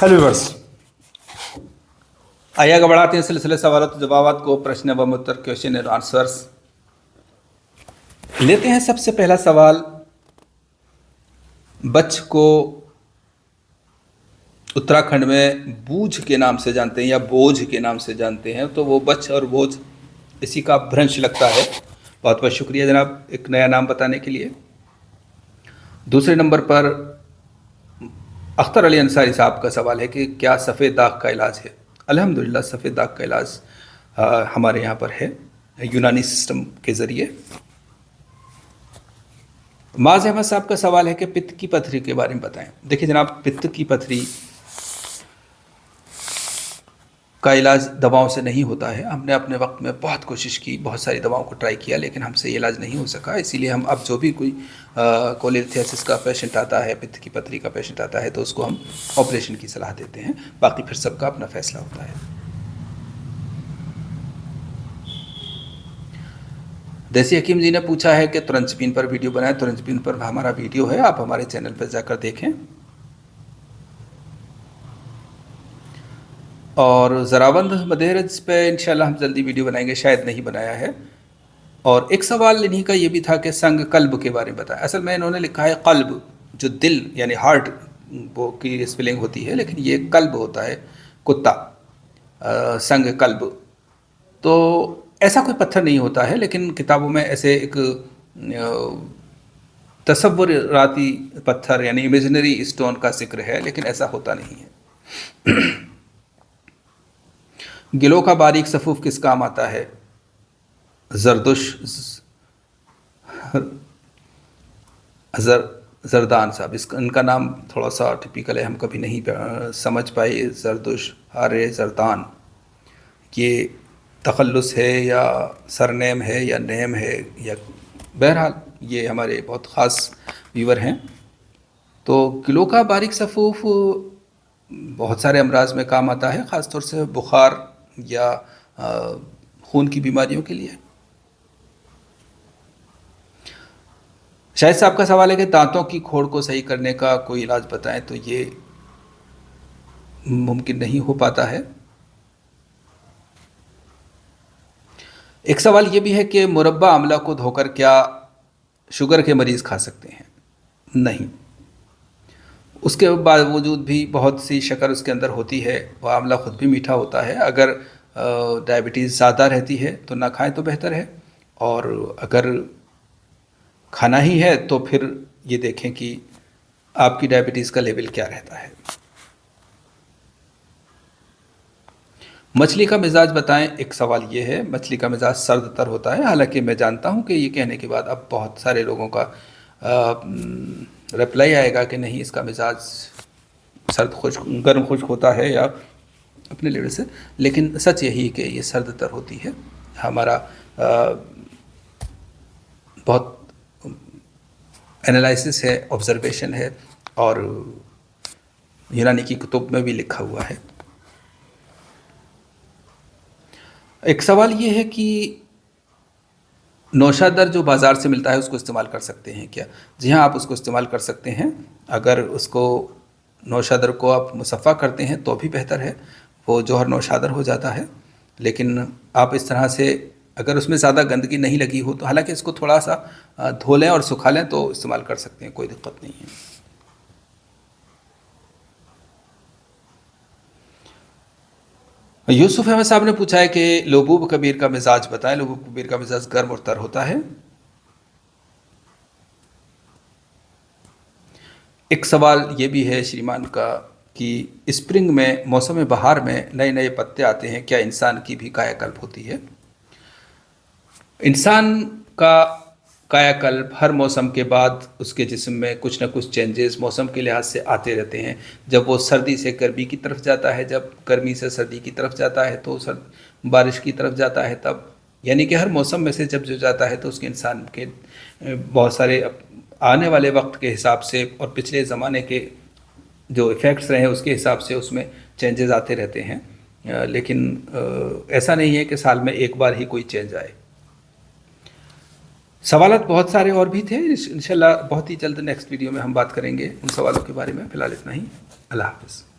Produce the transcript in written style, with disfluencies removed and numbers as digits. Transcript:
Hello viewers, आइए आगे बढ़ाते हैं सिलसिले सवाल जवाबात को। प्रश्न व उत्तर, क्वेश्चन एंड आंसर्स लेते हैं। सबसे पहला सवाल, बच्च को उत्तराखंड में बूझ के नाम से जानते हैं या बोझ के नाम से जानते हैं, तो वो बच्च और बोझ इसी का भ्रंश लगता है। बहुत बहुत शुक्रिया जनाब एक नया नाम बताने के लिए। दूसरे नंबर पर अख्तर अली अंसारी साहब का सवाल है कि क्या सफ़ेद दाग का इलाज है। अल्हम्दुलिल्लाह सफ़ेद दाग का इलाज हमारे यहाँ पर है यूनानी सिस्टम के ज़रिए। माज अहमद साहब का सवाल है कि पित्त की पथरी के बारे में बताएं। देखिए जनाब, पित्त की पथरी का इलाज दवाओं से नहीं होता है। हमने अपने वक्त में बहुत कोशिश की, बहुत सारी दवाओं को ट्राई किया, लेकिन हमसे ये इलाज नहीं हो सका। इसीलिए हम अब जो भी कोई कोलेथियासिस का पेशेंट आता है, पित्त की पथरी का पेशेंट आता है, तो उसको हम ऑपरेशन की सलाह देते हैं। बाकी फिर सबका अपना फैसला होता है। देसी हकीम जी ने पूछा है कि तुरंजबीन पर वीडियो बनाएं। तुरंजबीन पर हमारा वीडियो है, आप हमारे चैनल पर जाकर देखें। और ज़राबंद मदेरज पे इंशाल्लाह हम जल्दी वीडियो बनाएंगे, शायद नहीं बनाया है। और एक सवाल इन्हीं का ये भी था कि संग कल्ब के बारे में बताएं। असल में इन्होंने लिखा है कल्ब, जो दिल यानी हार्ट वो की स्पेलिंग होती है, लेकिन ये कल्ब होता है कुत्ता, संग कल्ब। तो ऐसा कोई पत्थर नहीं होता है, लेकिन किताबों में ऐसे एक तसव्वुराती पत्थर यानी इमेजिनरी स्टोन का जिक्र है, लेकिन ऐसा होता नहीं है। गिलों का बारीक सफ़ूफ किस काम आता है। जरदुश जरदान साहब, इनका नाम थोड़ा सा टिपिकल है, हम कभी नहीं समझ पाए। जरदुश हारे जरदान, ये तखल्लुस है या सरनेम है या नेम है, या बहरहाल ये हमारे बहुत ख़ास व्यूवर हैं। तो गिलों का बारीक सफ़ूफ बहुत सारे अमराज में काम आता है, ख़ास तौर से बुखार या खून की बीमारियों के लिए। शाहिद साहब का सवाल है कि दांतों की खोड़ को सही करने का कोई इलाज बताएं। तो ये मुमकिन नहीं हो पाता है। एक सवाल ये भी है कि मुरब्बा आंवला को धोकर क्या शुगर के मरीज़ खा सकते हैं। नहीं, उसके बावजूद भी बहुत सी शक्कर उसके अंदर होती है। वह आंवला ख़ुद भी मीठा होता है। अगर डायबिटीज़ ज़्यादा रहती है तो ना खाएं तो बेहतर है, और अगर खाना ही है तो फिर ये देखें कि आपकी डायबिटीज़ का लेवल क्या रहता है। मछली का मिजाज बताएं। एक सवाल ये है, मछली का मिजाज सर्द तर होता है। हालांकि मैं जानता हूं कि ये कहने के बाद अब बहुत सारे लोगों का रिप्लाई आएगा कि नहीं, इसका मिजाज सर्द खुश्क गर्म खुश्क होता है या अपने लेवल से, लेकिन सच यही है कि ये सर्द तर होती है। हमारा बहुत एनालिसिस है, ऑब्जर्वेशन है, और यूनानी की कुतुब में भी लिखा हुआ है। एक सवाल ये है कि नौशादर जो बाज़ार से मिलता है उसको इस्तेमाल कर सकते हैं क्या। जी हाँ, आप उसको इस्तेमाल कर सकते हैं। अगर उसको नौशादर को आप मुसफ़्फ़ा करते हैं तो भी बेहतर है, वो जौहर नौशादर हो जाता है। लेकिन आप इस तरह से अगर उसमें ज़्यादा गंदगी नहीं लगी हो तो हालांकि इसको थोड़ा सा धो लें और सुखा लें तो इस्तेमाल कर सकते हैं, कोई दिक्कत नहीं है। यूसुफ अहमद साहब ने पूछा है कि लबूब कबीर का मिजाज बताएं। लबूब कबीर का मिजाज गर्म और तर होता है। एक सवाल ये भी है श्रीमान का कि स्प्रिंग में, मौसम बहार में नए नए पत्ते आते हैं, क्या इंसान की भी कायाकल्प होती है। इंसान का कायाकल्प हर मौसम के बाद उसके जिस्म में कुछ ना कुछ चेंजेस मौसम के लिहाज से आते रहते हैं। जब वो सर्दी से गर्मी की तरफ जाता है, जब गर्मी से सर्दी की तरफ जाता है, तो बारिश की तरफ जाता है, तब यानी कि हर मौसम में से जब जो जाता है तो उसके इंसान के बहुत सारे आने वाले वक्त के हिसाब से और पिछले ज़माने के जो इफ़ेक्ट्स रहे उसके हिसाब से उसमें चेंजेस आते रहते हैं। लेकिन ऐसा नहीं है कि साल में एक बार ही कोई चेंज आए। सवालात बहुत सारे और भी थे, इंशाल्लाह बहुत ही जल्द नेक्स्ट वीडियो में हम बात करेंगे उन सवालों के बारे में। फ़िलहाल इतना ही। अल्लाह हाफ़िज़।